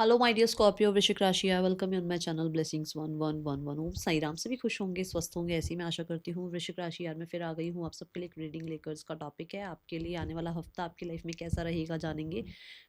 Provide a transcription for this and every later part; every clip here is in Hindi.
हेलो माय डियर स्कॉर्पियो वृश्चिक राशि, I welcome you on my channel blessings 1111। ओम साई राम। सभी खुश होंगे, स्वस्थ होंगे, ऐसी मैं आशा करती हूँ। वृश्चिक राशि यार मैं फिर आ गई हूँ आप सबके लिए एक रीडिंग लेकर। इसका टॉपिक है आपके लिए आने वाला हफ्ता आपकी लाइफ में कैसा रहेगा, जानेंगे।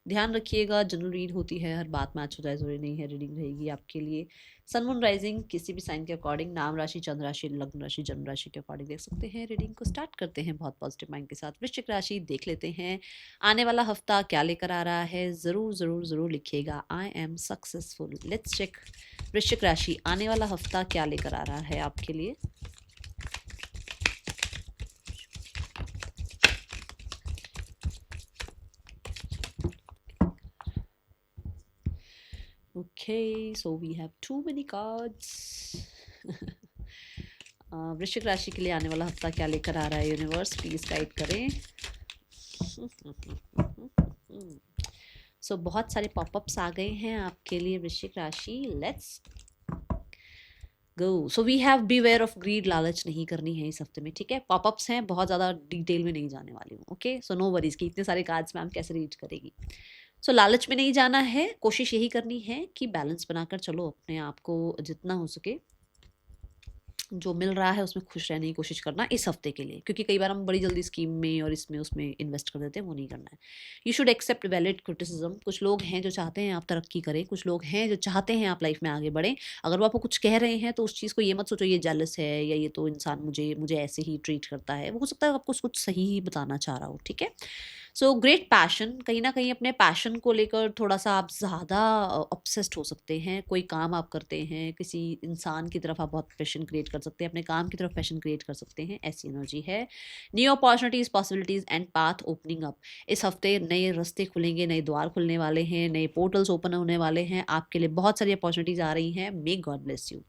ध्यान रखिएगा, जनरल रीड होती है, हर बात मैच हो जाए जरूरी नहीं है। रीडिंग रहेगी आपके लिए सन मून राइजिंग किसी भी साइन के अकॉर्डिंग, नाम राशि, चंद्र राशि, लग्न राशि, जन्म राशि के अकॉर्डिंग देख सकते हैं। रीडिंग को स्टार्ट करते हैं बहुत पॉजिटिव माइंड के साथ। वृश्चिक राशि देख लेते हैं आने वाला हफ्ता क्या लेकर आ रहा है। जरूर जरूर जरूर लिखिएगा I am successful. Let's check वृश्चिक राशि आने वाला हफ्ता क्या लेकर आ रहा है आपके लिए। Okay, so we have too many cards. वृश्चिक राशि के लिए आने वाला हफ्ता क्या लेकर आ रहा है यूनिवर्स, प्लीज गाइड करें। सो बहुत सारे पॉपअप्स आ गए हैं आपके लिए वृश्चिक राशि। Let's go. So we have beware of greed. लालच नहीं करनी है इस हफ्ते में, ठीक है। पॉपअप्स हैं, बहुत ज़्यादा डिटेल में नहीं जाने वाली हूँ। ओके, सो नो वरीज कि इतने सारे कार्ड्स मैम कैसे रीड करेगी। सो लालच में नहीं जाना है, कोशिश यही करनी है कि बैलेंस बनाकर चलो, अपने आप को जितना हो सके जो मिल रहा है उसमें खुश रहने की कोशिश करना इस हफ्ते के लिए, क्योंकि कई बार हम बड़ी जल्दी स्कीम में और इसमें उसमें इन्वेस्ट कर देते हैं, वो नहीं करना है। You should accept valid criticism. कुछ लोग हैं जो चाहते हैं आप तरक्की करें, कुछ लोग हैं जो चाहते हैं आप लाइफ में आगे बढ़ें। अगर वो आपको कुछ कह रहे हैं तो उस चीज़ को ये मत सोचो ये जेलस है या ये तो इंसान मुझे मुझे ऐसे ही ट्रीट करता है। वो हो सकता है आपको कुछ सही ही बताना चाह रहा हो, ठीक है। सो ग्रेट पैशन, कहीं ना कहीं अपने पैशन को लेकर थोड़ा सा आप ज़्यादा ऑब्सेस्ड हो सकते हैं। कोई काम आप करते हैं, किसी इंसान की तरफ आप बहुत पैशन क्रिएट कर सकते हैं, अपने काम की तरफ पैशन क्रिएट कर सकते हैं, ऐसी एनर्जी है। New opportunities, possibilities and path opening up. इस हफ्ते नए रास्ते खुलेंगे, नए द्वार खुलने वाले हैं, नए पोर्टल्स ओपन होने वाले हैं आपके लिए। बहुत सारी अपॉर्चुनिटीज आ रही हैं। May God bless you.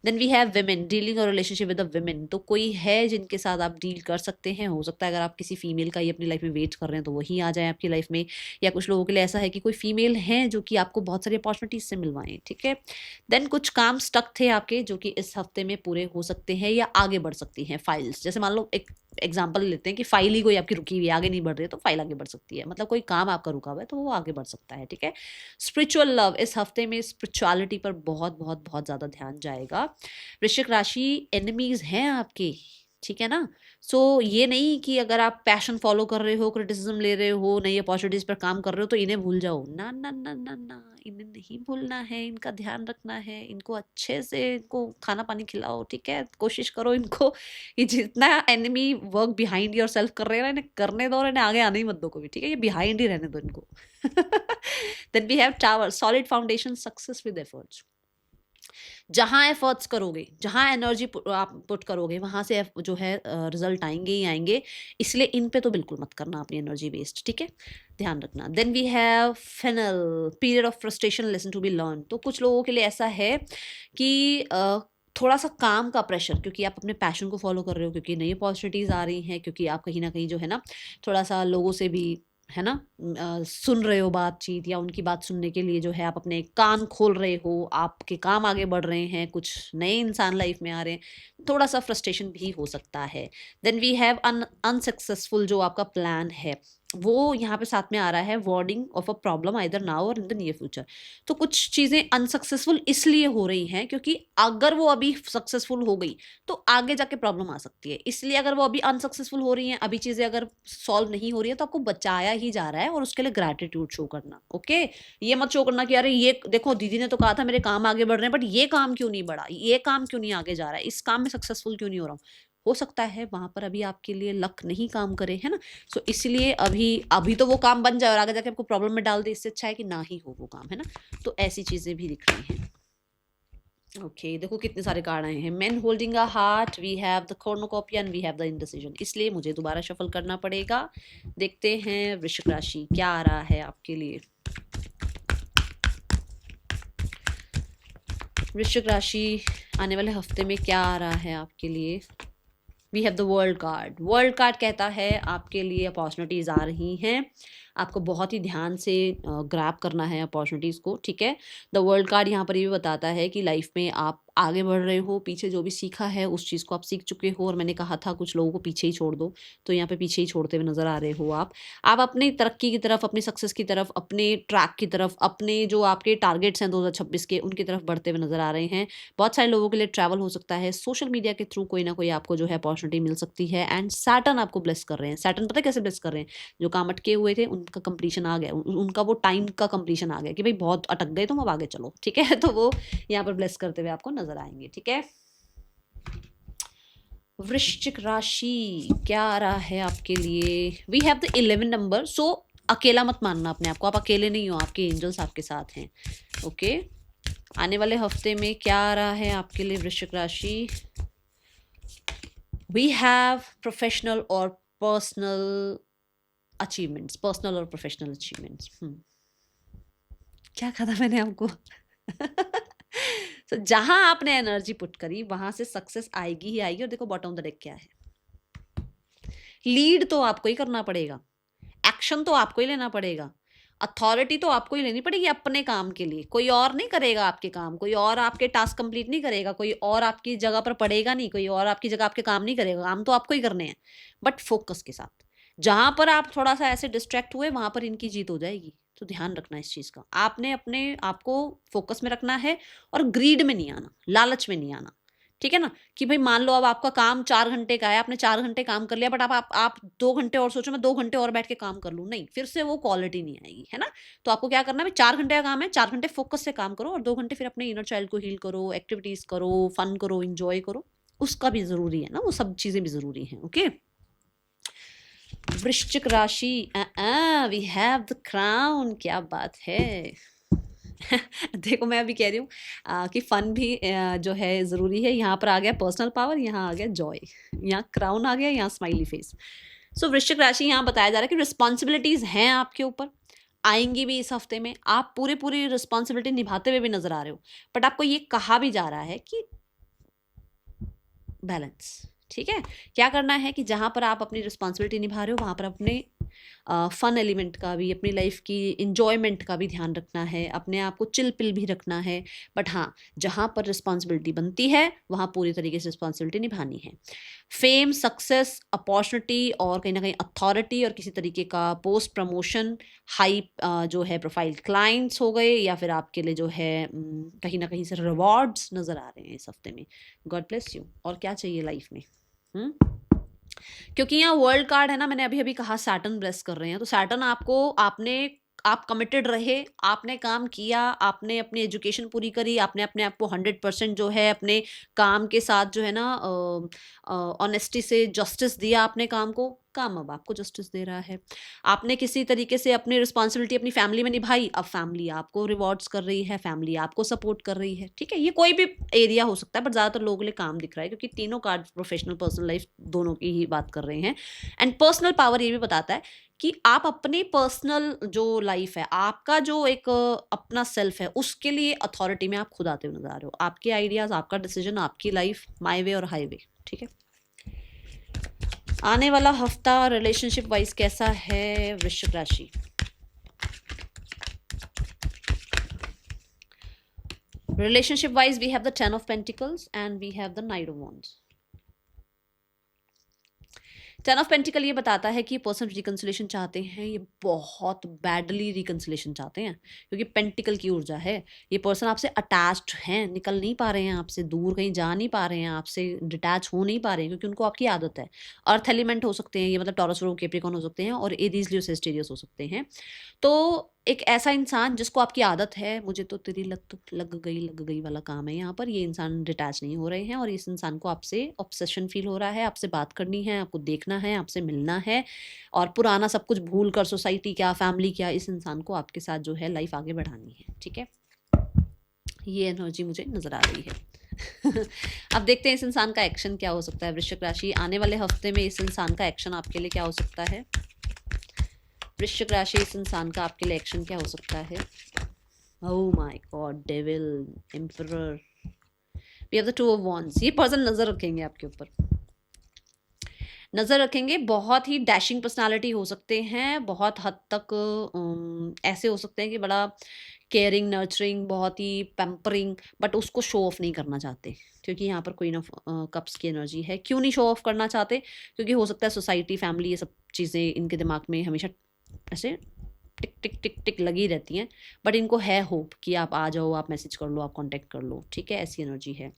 Then we have women, dealing और रिलेशनशिप विद द विमेन। तो कोई है जिनके साथ आप डील कर सकते हैं। हो सकता है अगर आप किसी फीमेल का ही अपनी लाइफ में वेट कर रहे हैं तो वही आ जाए आपकी लाइफ में, या कुछ लोगों के लिए ऐसा है कि कोई फीमेल है जो कि आपको बहुत सारी अपॉर्चुनिटीज से मिलवाएं, ठीक है। देन कुछ काम स्टक थे आपके जो कि इस हफ्ते में पूरे हो सकते हैं या आगे बढ़ सकती हैं। फाइल्स, जैसे मान लो एक एग्जाम्पल लेते हैं कि फाइल ही कोई आपकी रुकी हुई है, आगे नहीं बढ़ रही है, तो फाइल आगे बढ़ सकती है। मतलब कोई काम आपका रुका हुआ है तो वो आगे बढ़ सकता है, ठीक है। स्पिरिचुअल लव, इस हफ्ते में स्पिरिचुअलिटी पर बहुत बहुत बहुत ज्यादा ध्यान जाएगा। वृश्चिक राशि, एनिमीज हैं आपके, ठीक है ना। सो ये नहीं कि अगर आप पैशन फॉलो कर रहे हो, क्रिटिसिज्म ले रहे हो, नई अपॉर्चुनिटीज पर काम कर रहे हो तो इन्हें भूल जाओ। ना ना ना ना ना, इन्हें नहीं भूलना है, इनका ध्यान रखना है, इनको अच्छे से इनको खाना पानी खिलाओ, ठीक है। कोशिश करो इनको, ये जितना enemy work behind your self कर रहे हैं ना, इन्हें करने दो और इन्हें आगे आने ही मत दो कभी, ठीक है। ये बिहाइंड ही रहने दो इनको। Then we have tower, solid foundation, success with efforts. जहाँ एफर्ट्स करोगे, जहाँ एनर्जी आप पुट करोगे, वहाँ से जो है रिजल्ट आएंगे ही आएंगे। इसलिए इन पे तो बिल्कुल मत करना अपनी एनर्जी वेस्ट, ठीक है, ध्यान रखना। Then we have fennel, period of frustration, lesson to be learn. तो कुछ लोगों के लिए ऐसा है कि थोड़ा सा काम का प्रेशर, क्योंकि आप अपने पैशन को फॉलो कर रहे हो, क्योंकि नई अपॉर्चुनिटीज़ आ रही हैं, क्योंकि आप कहीं ना कहीं जो है ना थोड़ा सा लोगों से भी है ना सुन रहे हो बातचीत, या उनकी बात सुनने के लिए जो है आप अपने कान खोल रहे हो, आपके काम आगे बढ़ रहे हैं, कुछ नए इंसान लाइफ में आ रहे हैं, थोड़ा सा फ्रस्ट्रेशन भी हो सकता है। देन वी हैव अनसक्सेसफुल, जो आपका प्लान है वो यहाँ पे साथ में आ रहा है, warning of a problem either now और इन द नियर फ्यूचर। तो कुछ चीज़ें अनसक्सेसफुल इसलिए हो रही हैं क्योंकि अगर वो अभी सक्सेसफुल हो गई तो आगे जाके प्रॉब्लम आ सकती है। इसलिए अगर वो अभी अनसक्सेसफुल हो रही हैं, अभी चीज़ें अगर सॉल्व नहीं हो रही है, तो आपको बचाया ही जा रहा है, और उसके लिए ग्रैटिट्यूड शो करना। ओके, ये मत शो करना कि अरे ये देखो दीदी ने तो कहा था मेरे काम आगे बढ़ रहे हैं, बट ये काम क्यों नहीं बढ़ा, ये काम क्यों नहीं आगे जा रहा है, इस काम में सक्सेसफुल क्यों नहीं हो रहा हूँ। हो सकता है वहां पर अभी आपके लिए लक नहीं काम करे, है ना। सो इसलिए अभी अभी तो वो काम बन जाए और आगे जाके आपको प्रॉब्लम में डाल दे, इससे अच्छा है कि ना ही हो वो काम, है ना। तो ऐसी चीजें भी दिख रही हैं। ओके देखो कितने सारे कार्ड आए हैं। Man holding a heart, we have the cornucopia and we have the indecision. इसलिए मुझे दोबारा शफल करना पड़ेगा। देखते हैं वृश्चिक राशि क्या आ रहा है आपके लिए। वृश्चिक राशि आने वाले हफ्ते में क्या आ रहा है आपके लिए। We have the world card. World card कहता है आपके लिए अपॉर्चुनिटीज आ रही हैं, आपको बहुत ही ध्यान से ग्रैब करना है अपॉर्चुनिटीज़ को, ठीक है। द वर्ल्ड कार्ड यहाँ पर ये भी बताता है कि लाइफ में आप आगे बढ़ रहे हो, पीछे जो भी सीखा है उस चीज़ को आप सीख चुके हो, और मैंने कहा था कुछ लोगों को पीछे ही छोड़ दो, तो यहाँ पे पीछे ही छोड़ते हुए नज़र आ रहे हो आप। आप अपनी तरक्की की तरफ, अपनी सक्सेस की तरफ, अपने ट्रैक की तरफ, अपने जो आपके टारगेट्स हैं 2026 के, उनकी तरफ बढ़ते हुए नज़र आ रहे हैं। बहुत सारे लोगों के लिए ट्रैवल हो सकता है, सोशल मीडिया के थ्रू कोई ना कोई आपको जो है अपॉर्चुनिटी मिल सकती है, एंड सैटर्न आपको ब्लेस कर रहे हैं। सैटर्न पता है कैसे ब्लेस कर रहे हैं? जो काम अटके हुए थे उनका कंप्लीशन आ गया, उनका वो टाइम का कंप्लीशन आ गया कि भाई बहुत अटक गए तुम, अब आगे चलो, ठीक है। तो वो यहाँ पर ब्लेस करते हुए आपको नजर आएंगे, ठीक है। वृश्चिक राशि क्या आ रहा है आपके लिए? We have the 11 number. So अकेला मत मानना अपने आप को, आप अकेले नहीं हो, आपके एंजल्स आपके साथ हैं, ओके। आने वाले हफ्ते में क्या आ रहा है आपके लिए वृश्चिक राशि? वी हैव प्रोफेशनल और पर्सनल अचीवमेंट्स, पर्सनल और प्रोफेशनल अचीवमेंट्स। क्या कहा था मैंने आपको? तो जहां आपने एनर्जी पुट करी वहां से सक्सेस आएगी ही आएगी। और देखो बॉटम ऑफ द डेक क्या है, लीड तो आपको ही करना पड़ेगा, एक्शन तो आपको ही लेना पड़ेगा, अथॉरिटी तो आपको ही लेनी पड़ेगी अपने काम के लिए। कोई और नहीं करेगा आपके काम, कोई और आपके टास्क कंप्लीट नहीं करेगा, कोई और आपकी जगह पर पड़ेगा नहीं, कोई और आपकी जगह आपके काम नहीं करेगा, काम तो आपको ही करने हैं, बट फोकस के साथ। जहां पर आप थोड़ा सा ऐसे डिस्ट्रैक्ट हुए वहां पर इनकी जीत हो जाएगी, तो ध्यान रखना इस चीज का। आपने अपने आप को फोकस में रखना है और ग्रीड में नहीं आना, लालच में नहीं आना, ठीक है ना। कि भाई मान लो अब आपका काम 4 घंटे का है, आपने 4 घंटे काम कर लिया, बट आप 2 घंटे और सोचो मैं 2 घंटे और बैठ के काम कर लूँ, नहीं, फिर से वो क्वालिटी नहीं आएगी, है ना। तो आपको क्या करना है, 4 घंटे का काम है, 4 घंटे फोकस से काम करो और 2 घंटे फिर अपने इनर चाइल्ड को हील करो, एक्टिविटीज करो, फन करो, इंजॉय करो, उसका भी जरूरी है ना, वो सब चीजें भी जरूरी हैं, ओके। वृश्चिक राशि, वी हैव द क्राउन, क्या बात है। देखो मैं अभी कह रही हूँ कि फन भी जो है ज़रूरी है। यहाँ पर आ गया पर्सनल पावर, यहाँ आ गया जॉय, यहाँ क्राउन आ गया, यहाँ स्माइली फेस। सो वृश्चिक राशि यहाँ बताया जा रहा है कि रिस्पॉन्सिबिलिटीज़ हैं आपके ऊपर, आएंगी भी इस हफ्ते में। आप पूरी रिस्पॉन्सिबिलिटी निभाते हुए भी नजर आ रहे हो, बट आपको ये कहा भी जा रहा है कि बैलेंस, ठीक है। क्या करना है कि जहाँ पर आप अपनी रिस्पॉन्सिबिलिटी निभा रहे हो वहाँ पर अपने फन एलिमेंट का भी, अपनी लाइफ की इंजॉयमेंट का भी ध्यान रखना है, अपने आप को चिल पिल भी रखना है, बट हाँ जहाँ पर रिस्पॉन्सिबिलिटी बनती है वहाँ पूरी तरीके से रिस्पॉन्सिबिलिटी निभानी है। फेम, सक्सेस, अपॉर्चुनिटी और कहीं ना कहीं अथॉरिटी और किसी तरीके का पोस्ट प्रमोशन, हाई जो है प्रोफाइल क्लाइंट्स हो गए, या फिर आपके लिए जो है कहीं ना कहीं से रिवॉर्ड्स नज़र आ रहे हैं इस हफ्ते में। God bless you. और क्या चाहिए लाइफ में? क्योंकि यहाँ वर्ल्ड कार्ड है ना, मैंने अभी अभी कहा सैटर्न ब्लेस कर रहे हैं, तो सैटर्न आपको, आप कमिटेड रहे, आपने काम किया, आपने अपनी एजुकेशन पूरी करी, आपने अपने आप को 100% जो है अपने काम के साथ जो है ना ऑनेस्टी से जस्टिस दिया अपने काम को, काम अब आपको जस्टिस दे रहा है। आपने किसी तरीके से अपनी रिस्पॉन्सिबिलिटी अपनी फैमिली में निभाई, अब फैमिली आपको रिवॉर्ड्स कर रही है, फैमिली आपको सपोर्ट कर रही है, ठीक है। ये कोई भी एरिया हो सकता है, बट ज़्यादातर लोगों के लिए काम दिख रहा है, क्योंकि तीनों कार्ड प्रोफेशनल पर्सनल लाइफ दोनों की ही बात कर रहे हैं। एंड पर्सनल पावर ये भी बताता है कि आप अपनी पर्सनल जो लाइफ है, आपका जो एक अपना सेल्फ है, उसके लिए अथॉरिटी में आप खुद आते हुए नजर आ रहे हो। आपके आइडियाज, आपका डिसीजन, आपकी लाइफ, माई वे और हाईवे, ठीक है। आने वाला हफ्ता रिलेशनशिप वाइज कैसा है वृश्चिक राशि? Relationship wise we have the 10 of pentacles and we have the knight of wands. 10 of pentacle ये बताता है कि ये पर्सन रिकंसिलेशन चाहते हैं, ये बहुत बैडली रिकंसिलेशन चाहते हैं, क्योंकि पेंटिकल की ऊर्जा है। ये पर्सन आपसे अटैच्ड हैं, निकल नहीं पा रहे हैं आपसे, दूर कहीं जा नहीं पा रहे हैं आपसे, डिटैच हो नहीं पा रहे हैं, क्योंकि उनको आपकी आदत है। अर्थ एलिमेंट हो सकते हैं ये, मतलब टॉरस, कैप्रिकॉर्न हो सकते हैं, और एरीज, लियो, सेजिटेरियस हो सकते हैं। तो एक ऐसा इंसान जिसको आपकी आदत है, मुझे तो तेरी लग गई वाला काम है यहाँ पर, ये इंसान डिटैच नहीं हो रहे हैं, और इस इंसान को आपसे ऑब्सेशन फील हो रहा है, आपसे बात करनी है, आपको देखना है, आपसे मिलना है, और पुराना सब कुछ भूल कर, सोसाइटी क्या, फैमिली क्या, इस इंसान को आपके साथ जो है लाइफ आगे बढ़ानी है, ठीक है। ये एनर्जी मुझे नजर आ रही है। अब देखते हैं इस इंसान का एक्शन क्या हो सकता है। वृश्चिक राशि, आने वाले हफ्ते में इस इंसान का एक्शन आपके लिए क्या हो सकता है? वृश्चिक राशि, इस इंसान का आपके लिए एक्शन क्या हो सकता है? Oh my God, devil, emperor, we have the 2 of wands. ये पर्सन नजर रखेंगे आपके ऊपर, नज़र रखेंगे। बहुत ही डैशिंग पर्सनालिटी हो सकते हैं, बहुत हद तक ऐसे हो सकते हैं कि बड़ा केयरिंग, नर्चरिंग, बहुत ही पैम्परिंग, बट उसको शो ऑफ नहीं करना चाहते, क्योंकि यहाँ पर क्वीन ऑफ कप्स की एनर्जी है। क्यों नहीं शो ऑफ करना चाहते? क्योंकि हो सकता है सोसाइटी, फैमिली, ये सब चीज़ें इनके दिमाग में हमेशा ऐसे टिक टिक टिक टिक लगी रहती हैं, बट इनको है होप कि आप आ जाओ, आप मैसेज कर लो, आप कांटेक्ट कर लो, ठीक है, ऐसी एनर्जी है।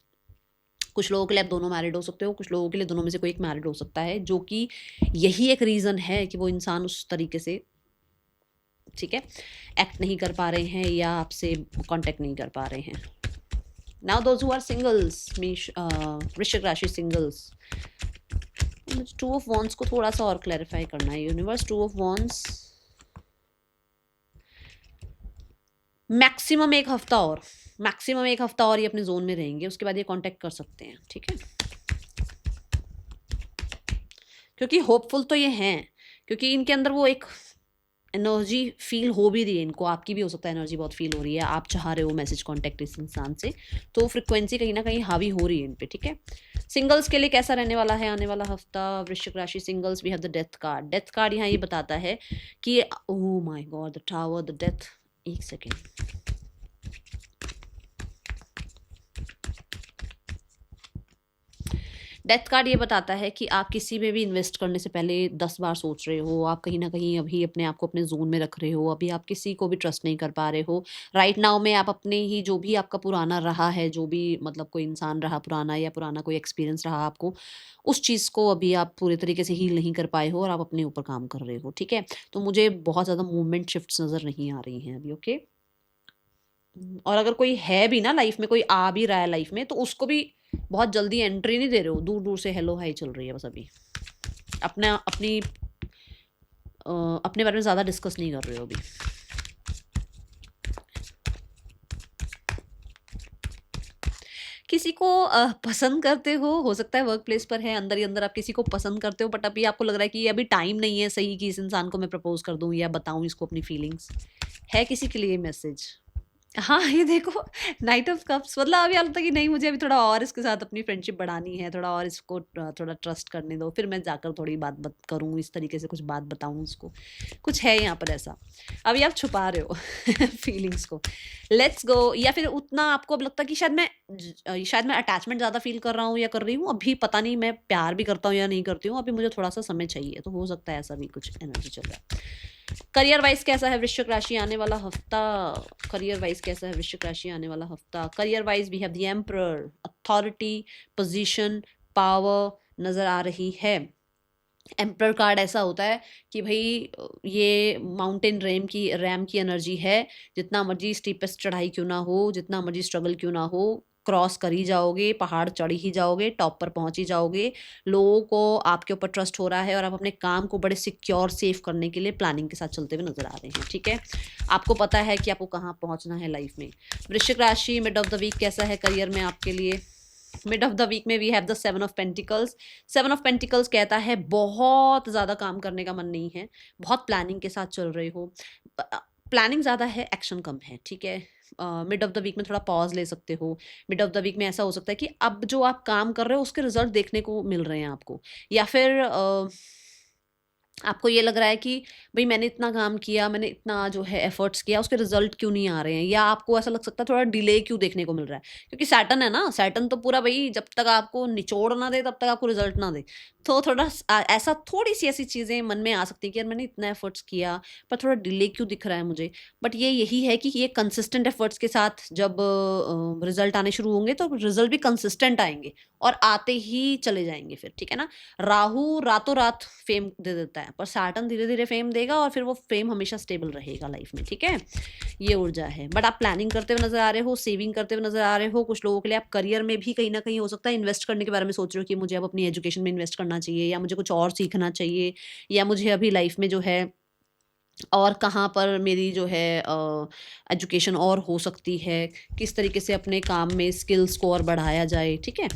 कुछ लोगों के लिए आप दोनों मैरिड हो सकते हो, कुछ लोगों के लिए दोनों में से कोई एक मैरिड हो सकता है, जो कि यही एक रीज़न है कि वो इंसान उस तरीके से, ठीक है, एक्ट नहीं कर पा रहे हैं या आपसे कांटेक्ट नहीं कर पा रहे हैं। Now those who are singles, वृश्चिक राशि सिंगल्स, मुझे 2 ऑफ वॉन्ड्स को थोड़ा सा और क्लैरिफाई करना है। यूनिवर्स, 2 ऑफ वॉन्ड्स, मैक्सिमम एक हफ्ता और ये अपने जोन में रहेंगे, उसके बाद ये कांटेक्ट कर सकते हैं, ठीक है, क्योंकि होपफुल तो ये हैं, क्योंकि इनके अंदर वो एक एनर्जी फील हो भी रही है इनको, आपकी भी हो सकता है एनर्जी बहुत फील हो रही है, आप चाह रहे हो मैसेज कांटेक्ट इस इंसान से, तो फ्रिक्वेंसी कहीं ना कहीं हावी हो रही है इन पे, ठीक है। सिंगल्स के लिए कैसा रहने वाला है आने वाला हफ्ता? वृश्चिक राशि singles, we have the death card. Death card यहाँ ये बताता है कि oh my God, the tower, the death, एक सेकेंड, डेथ कार्ड ये बताता है कि आप किसी में भी इन्वेस्ट करने से पहले 10 बार सोच रहे हो, आप कहीं ना कहीं अभी अपने आप को अपने जोन में रख रहे हो, अभी आप किसी को भी ट्रस्ट नहीं कर पा रहे हो राइट नाउ में। आप अपने ही जो भी आपका पुराना रहा है, जो भी मतलब कोई इंसान रहा पुराना, या पुराना कोई एक्सपीरियंस रहा आपको, उस चीज़ को अभी आप पूरे तरीके से हील नहीं कर पाए हो और आप अपने ऊपर काम कर रहे हो, ठीक है। तो मुझे बहुत ज़्यादा मूवमेंट शिफ्ट्स नज़र नहीं आ रही हैं अभी, ओके। और अगर कोई है भी ना लाइफ में, कोई आ भी रहा है लाइफ में, तो उसको भी बहुत जल्दी एंट्री नहीं दे रहे हो, दूर दूर से हेलो हाई चल रही है बस अभी, अपना अपने बारे में ज़्यादा डिस्कस नहीं कर रहे हो अभी। किसी को पसंद करते हो सकता है वर्क प्लेस पर है, अंदर ही अंदर आप किसी को पसंद करते हो, बट अभी आपको लग रहा है कि अभी टाइम नहीं है सही कि इस इंसान को मैं प्रपोज कर दूं या बताऊं इसको अपनी फीलिंग्स। है किसी के लिए मैसेज? हाँ, ये देखो, नाइट ऑफ कप्स, मतलब अभी हाल तक कि नहीं, मुझे अभी थोड़ा और इसके साथ अपनी फ्रेंडशिप बढ़ानी है, थोड़ा और इसको थोड़ा ट्रस्ट करने दो, फिर मैं जाकर थोड़ी बात करूँ, इस तरीके से कुछ बात बताऊँ उसको, कुछ है यहाँ पर ऐसा। अभी आप छुपा रहे हो फीलिंग्स को। Let's go. या फिर उतना आपको अब लगता है कि शायद मैं अटैचमेंट ज़्यादा फील कर रहा हूँ या कर रही हूँ, अभी पता नहीं मैं प्यार भी करता हूँ या नहीं करती हूँ, अभी मुझे थोड़ा सा समय चाहिए, तो हो सकता है ऐसा भी कुछ एनर्जी चल रहा है। करियर वाइज कैसा है वृश्चिक राशि आने वाला हफ्ता? करियर वाइज कैसा है वृश्चिक राशि आने वाला हफ्ता? Career wise we have the emperor, authority, position, power नजर आ रही है। एम्परर कार्ड ऐसा होता है कि भाई ये माउंटेन रैम की एनर्जी है, जितना मर्जी स्टीपेस्ट चढ़ाई क्यों ना हो, जितना मर्जी स्ट्रगल क्यों ना हो, क्रॉस कर ही जाओगे, पहाड़ चढ़ ही जाओगे, टॉप पर पहुंच ही जाओगे। लोगों को आपके ऊपर ट्रस्ट हो रहा है और आप अपने काम को बड़े सिक्योर सेफ करने के लिए प्लानिंग के साथ चलते हुए नजर आ रहे हैं, ठीक है। आपको पता है कि आपको कहाँ पहुंचना है लाइफ में। वृश्चिक राशि, मिड ऑफ द वीक कैसा है करियर में आपके लिए? मिड ऑफ द वीक में we have the 7 of pentacles. 7 of pentacles कहता है बहुत ज़्यादा काम करने का मन नहीं है, बहुत प्लानिंग के साथ चल रहे हो, प्लानिंग ज़्यादा है, एक्शन कम है, ठीक है। मिड ऑफ द वीक में थोड़ा पॉज ले सकते हो। मिड ऑफ द वीक में ऐसा हो सकता है कि अब जो आप काम कर रहे हो उसके रिजल्ट देखने को मिल रहे हैं आपको, या फिर आपको ये लग रहा है कि भाई मैंने इतना काम किया, मैंने इतना जो है एफर्ट्स किया, उसके रिजल्ट क्यों नहीं आ रहे हैं, या आपको ऐसा लग सकता है थोड़ा डिले क्यों देखने को मिल रहा है, क्योंकि सैटर्न है ना, सैटर्न तो पूरा भाई जब तक आपको निचोड़ ना दे तब तक आपको रिजल्ट ना दे, तो थोड़ा ऐसा थोड़ी सी ऐसी चीज़ें मन में आ सकती हैं कि यार मैंने इतना एफर्ट्स किया पर थोड़ा डिले क्यों दिख रहा है मुझे। बट ये यही है कि ये कंसिस्टेंट एफर्ट्स के साथ जब रिजल्ट आने शुरू होंगे तो रिजल्ट भी कंसिस्टेंट आएंगे और आते ही चले जाएंगे फिर, ठीक है ना। राहु रातों रात फेम दे देता है, पर सैटर्न धीरे धीरे फेम देगा और फिर वो फेम हमेशा स्टेबल रहेगा लाइफ में, ठीक है। ये ऊर्जा है। बट आप प्लानिंग करते हुए नजर आ रहे हो, सेविंग करते हुए नजर आ रहे हो। कुछ लोगों के लिए आप करियर में भी कहीं ना कहीं हो सकता है इन्वेस्ट करने के बारे में सोच रहे हो कि मुझे अब अपनी एजुकेशन में इन्वेस्ट करना चाहिए, या मुझे कुछ और सीखना चाहिए, या मुझे अभी लाइफ में जो है और कहाँ पर मेरी जो है एजुकेशन और हो सकती है, किस तरीके से अपने काम में स्किल्स को और बढ़ाया जाए, ठीक है।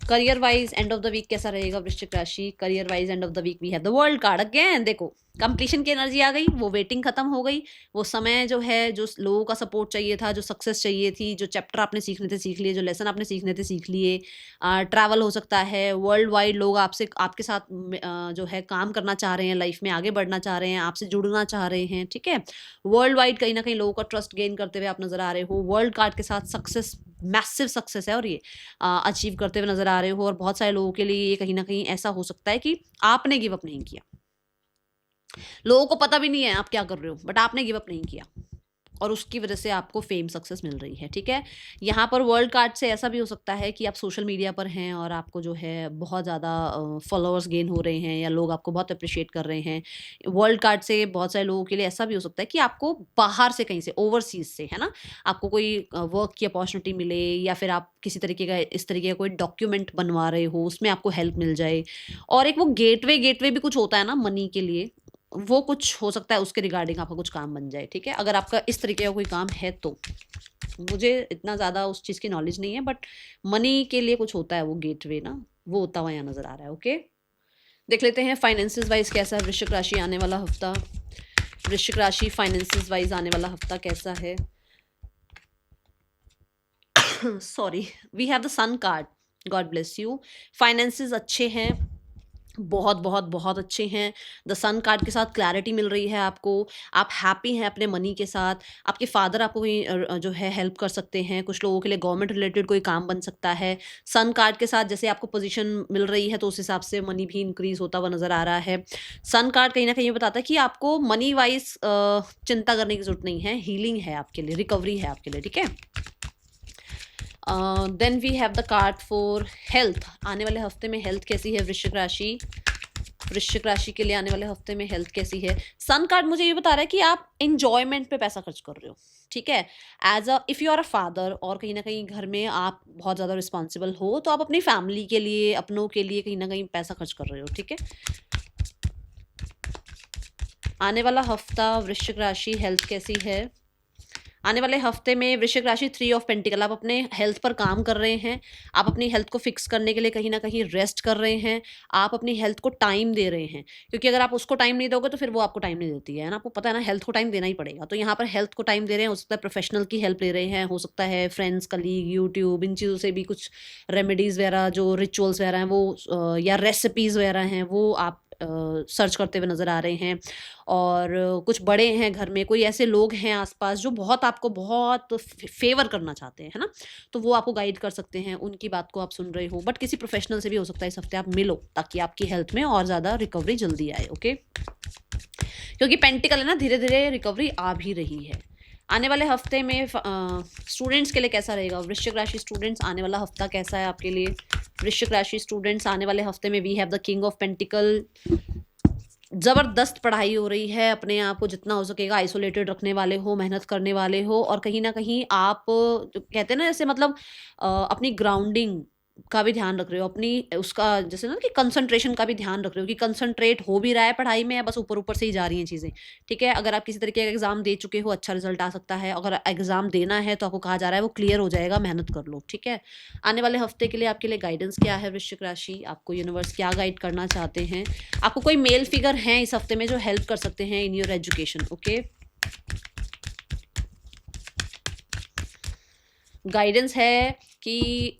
Career wise end of the week कैसा रहेगा वृश्चिक राशि? Career wise end of the week we have the world card again. देखो कंप्लीशन की एनर्जी आ गई, वो वेटिंग खत्म हो गई, वो समय जो है, जो लोगों का सपोर्ट चाहिए था, जो सक्सेस चाहिए थी, जो चैप्टर आपने सीखने थे सीख लिए, जो लेसन आपने सीखने थे सीख लिए। ट्रैवल हो सकता है, वर्ल्ड वाइड लोग आपसे आपके साथ जो है काम करना चाह रहे हैं, लाइफ में आगे बढ़ना चाह रहे हैं, आपसे जुड़ना चाह रहे हैं, ठीक है। वर्ल्ड वाइड कहीं ना कहीं लोगों का ट्रस्ट गेन करते हुए आप नजर आ रहे हो। वर्ल्ड कार्ड के साथ सक्सेस, मैसिव सक्सेस है और ये अचीव करते हुए नजर आ रहे हो। और बहुत सारे लोगों के लिए ये कहीं ना कहीं ऐसा हो सकता है कि आपने गिव अप नहीं किया, लोगों को पता भी नहीं है आप क्या कर रहे हो, बट आपने गिव अप नहीं किया और उसकी वजह से आपको फेम सक्सेस मिल रही है, ठीक है। यहाँ पर वर्ल्ड कार्ड से ऐसा भी हो सकता है कि आप सोशल मीडिया पर हैं और आपको जो है बहुत ज़्यादा फॉलोअर्स गेन हो रहे हैं या लोग आपको बहुत अप्रिशिएट कर रहे हैं। वर्ल्ड कार्ड से बहुत सारे लोगों के लिए ऐसा भी हो सकता है कि आपको बाहर से, कहीं से, ओवरसीज से, है ना, आपको कोई वर्क की अपॉर्चुनिटी मिले या फिर आप किसी तरीके का, इस तरीके का कोई डॉक्यूमेंट बनवा रहे हो, उसमें आपको हेल्प मिल जाए। और एक वो गेटवे भी कुछ होता है ना मनी के लिए, वो कुछ हो सकता है, उसके रिगार्डिंग आपका कुछ काम बन जाए, ठीक है। अगर आपका इस तरीके का कोई काम है तो, मुझे इतना ज़्यादा उस चीज़ की नॉलेज नहीं है, बट मनी के लिए कुछ होता है वो गेटवे ना, वो होता हुआ यहाँ नज़र आ रहा है। ओके, देख लेते हैं फाइनेंसिस वाइज कैसा है वृश्चिक राशि आने वाला हफ्ता। वृश्चिक राशि फाइनेंसिस वाइज आने वाला हफ्ता कैसा है? Sorry, we have the sun card, God bless you. Finances अच्छे हैं, बहुत बहुत बहुत अच्छे हैं। द सन कार्ड के साथ क्लैरिटी मिल रही है आपको, आप हैप्पी हैं अपने मनी के साथ। आपके फादर आपको कोई जो है हेल्प कर सकते हैं, कुछ लोगों के लिए गवर्नमेंट रिलेटेड कोई काम बन सकता है। सन कार्ड के साथ जैसे आपको पोजीशन मिल रही है तो उस हिसाब से मनी भी इंक्रीज होता हुआ नजर आ रहा है। सन कार्ड कहीं ना कहीं ये बताता है कि आपको मनी वाइज चिंता करने की जरूरत नहीं है, हीलिंग है आपके लिए, रिकवरी है आपके लिए, ठीक है। Then we have the card for health. आने वाले हफ्ते में हेल्थ कैसी है वृश्चिक राशि? वृश्चिक राशि के लिए आने वाले हफ्ते में हेल्थ कैसी है? सन कार्ड मुझे ये बता रहा है कि आप इंजॉयमेंट पे पैसा खर्च कर रहे हो, ठीक है। As a, if you are a father और कहीं ना कहीं घर में आप बहुत ज़्यादा रिस्पॉन्सिबल हो, तो आप अपनी फैमिली के लिए, अपनों के लिए कहीं ना कहीं पैसा खर्च कर रहे हो, ठीक है। आने वाला हफ्ता वृश्चिक राशि हेल्थ कैसी है? आने वाले हफ्ते में वृश्चिक राशि 3 ऑफ पेंटिकल, आप अपने हेल्थ पर काम कर रहे हैं, आप अपनी हेल्थ को फिक्स करने के लिए कहीं ना कहीं रेस्ट कर रहे हैं, आप अपनी हेल्थ को टाइम दे रहे हैं, क्योंकि अगर आप उसको टाइम नहीं दोगे तो फिर वो आपको टाइम नहीं देती है ना, आपको पता है ना, हेल्थ को टाइम देना ही पड़ेगा। तो यहाँ पर हेल्थ को टाइम दे रहे हैं, हो सकता है प्रोफेशनल की हेल्प ले रहे हैं, हो सकता है फ्रेंड्स, कलीग, यूट्यूब, इन चीज़ों से भी कुछ रेमेडीज़ वगैरह, जो रिचुअल्स वगैरह हैं वो या रेसिपीज़ वगैरह हैं वो आप सर्च करते हुए नज़र आ रहे हैं। और कुछ बड़े हैं घर में, कोई ऐसे लोग हैं आसपास जो बहुत आपको बहुत फेवर करना चाहते हैं, है ना, तो वो आपको गाइड कर सकते हैं, उनकी बात को आप सुन रहे हो। बट किसी प्रोफेशनल से भी हो सकता है इस हफ्ते आप मिलो, ताकि आपकी हेल्थ में और ज़्यादा रिकवरी जल्दी आए। ओके, क्योंकि पेंटिकल है ना, धीरे धीरे रिकवरी आ भी रही है। आने वाले हफ्ते में स्टूडेंट्स के लिए कैसा रहेगा वृश्चिक राशि स्टूडेंट्स? आने वाला हफ्ता कैसा है आपके लिए वृश्चिक राशि स्टूडेंट्स? आने वाले हफ्ते में we have the king of pentacle. ज़बरदस्त पढ़ाई हो रही है, अपने आप को जितना हो सकेगा आइसोलेटेड रखने वाले हो, मेहनत करने वाले हो, और कहीं न कहीं आप जो कहते हैं ना, जैसे मतलब अपनी ग्राउंडिंग का भी ध्यान रख रहे हो, अपनी उसका जैसे ना कि कंसंट्रेशन का भी ध्यान रख रहे हो कि कंसंट्रेट हो भी रहा है पढ़ाई में, या बस ऊपर-ऊपर से ही जा रही हैं चीज़ें, ठीक है। अगर आप किसी तरीके का एग्ज़ाम दे चुके हो, अच्छा रिज़ल्ट आ सकता है। अगर एग्ज़ाम देना है तो आपको कहा जा रहा है वो क्लियर हो जाएगा, मेहनत कर लो, ठीक है। आने वाले हफ्ते के लिए आपके लिए गाइडेंस क्या है वृश्चिक राशि? आपको यूनिवर्स क्या गाइड करना चाहते हैं? आपको कोई मेल फिगर हैं इस हफ्ते में जो हेल्प कर सकते हैं in your education? Okay, guidance है कि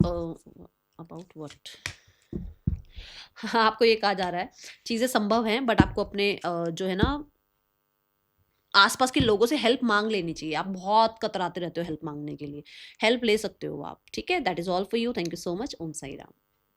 अबाउट व्हाट? हाँ, आपको ये कहा जा रहा है चीज़ें संभव हैं, बट आपको अपने जो है ना आसपास के लोगों से हेल्प मांग लेनी चाहिए। आप बहुत कतराते रहते हो हेल्प मांगने के लिए, हेल्प ले सकते हो आप, ठीक है। That is all for you, thank you so much. Om Sai Ram.